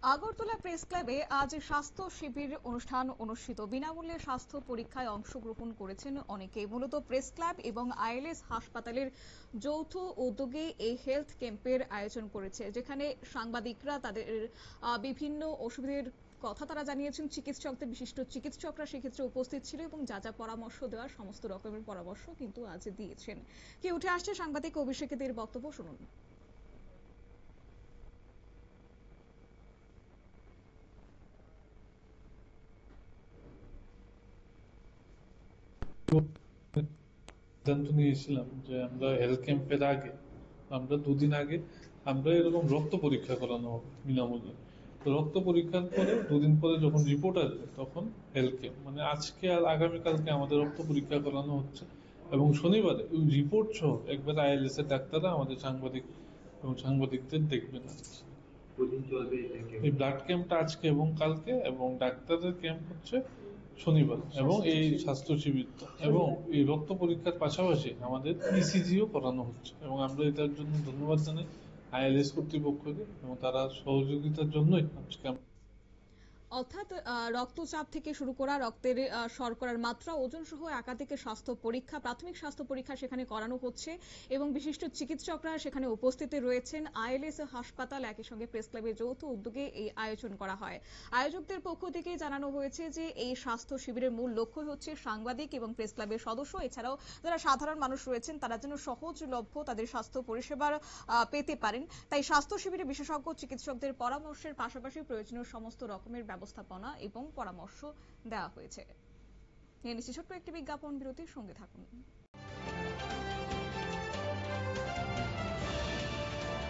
Agartala press ক্লাবে আজ স্বাস্থ্য শিবির অনুষ্ঠান অনুষ্ঠিত। বিনামূল্যে স্বাস্থ্য পরীক্ষায় অংশগ্রহণ করেছেন অনেকে। মূলত প্রেস ক্লাব এবং আইএলএস হাসপাতালের যৌথ উদ্যোগে এই হেলথ ক্যাম্পের আয়োজন করেছে, যেখানে সাংবাদিকরা তাদের বিভিন্ন অসুবিধার কথা তারা জানিয়েছেন। চিকিৎসকদের বিশিষ্ট চিকিৎসকরা সেক্ষেত্রে উপস্থিত ছিল এবং যা যা পরামর্শ দেওয়ার সমস্ত রকমের পরামর্শ কিন্তু আজ দিয়েছেন। কি উঠে আসছে সাংবাদিক অভিষেকদের বক্তব্য শুনুন। সিদ্ধান্ত নিয়েছিলাম যে আমরা হেলথ ক্যাম্পের আগে আমরা দুদিন আগে আমরা এরকম রক্ত পরীক্ষা করানো হবে বিনামূল্যে। তো রক্ত পরীক্ষার পরে দুদিন পরে যখন রিপোর্ট আসবে তখন হেলথ ক্যাম্প, মানে আজকে আর আগামীকালকে আমাদের রক্ত পরীক্ষা করানো হচ্ছে এবং শনিবারে ওই রিপোর্ট সহ একবার আইএলএস এর ডাক্তাররা আমাদের সাংবাদিক এবং সাংবাদিকদের দেখবেন। এই ব্লাড ক্যাম্পটা আজকে এবং কালকে, এবং ডাক্তারের ক্যাম্প হচ্ছে শনিবার, এবং এই স্বাস্থ্য শিবিরটা এবং এই রক্ত পরীক্ষার পাশাপাশি আমাদের ইসিজিও করানো হচ্ছে, এবং আমরা এটার জন্য ধন্যবাদ জানাই আইএলএস কর্তৃপক্ষকে, এবং তারা সহযোগিতার জন্যই আজকে অর্থাৎ রক্তচাপ থেকে শুরু করা রক্তের শর্করার মাত্রা, ওজন সহ একাধিক স্বাস্থ্য পরীক্ষা, প্রাথমিক স্বাস্থ্য পরীক্ষা সেখানে করানো হচ্ছে এবং বিশিষ্ট চিকিৎসকরা সেখানে উপস্থিত রয়েছেন। আইএলএস হাসপাতাল একই সঙ্গে প্রেস ক্লাবের যৌথ উদ্যোগে এই আয়োজন করা হয়। আয়োজকদের পক্ষ থেকে জানানো হয়েছে যে এই স্বাস্থ্য শিবিরের মূল লক্ষ্য হচ্ছে সাংবাদিক এবং প্রেস ক্লাবের সদস্য এছাড়াও যারা সাধারণ মানুষ রয়েছেন তারা যেন সহজলভ্য তাদের স্বাস্থ্য পরিষেবা পেতে পারেন। তাই স্বাস্থ্য শিবিরে বিশেষজ্ঞ চিকিৎসকদের পরামর্শের পাশাপাশি প্রয়োজনীয় সমস্ত রকমের ব্যবস্থাপনা এবং পরামর্শ দেওয়া হয়েছে। নিয়ে নিচ্ছি ছোট্ট একটি বিজ্ঞাপন বিরতির সঙ্গে থাকুন।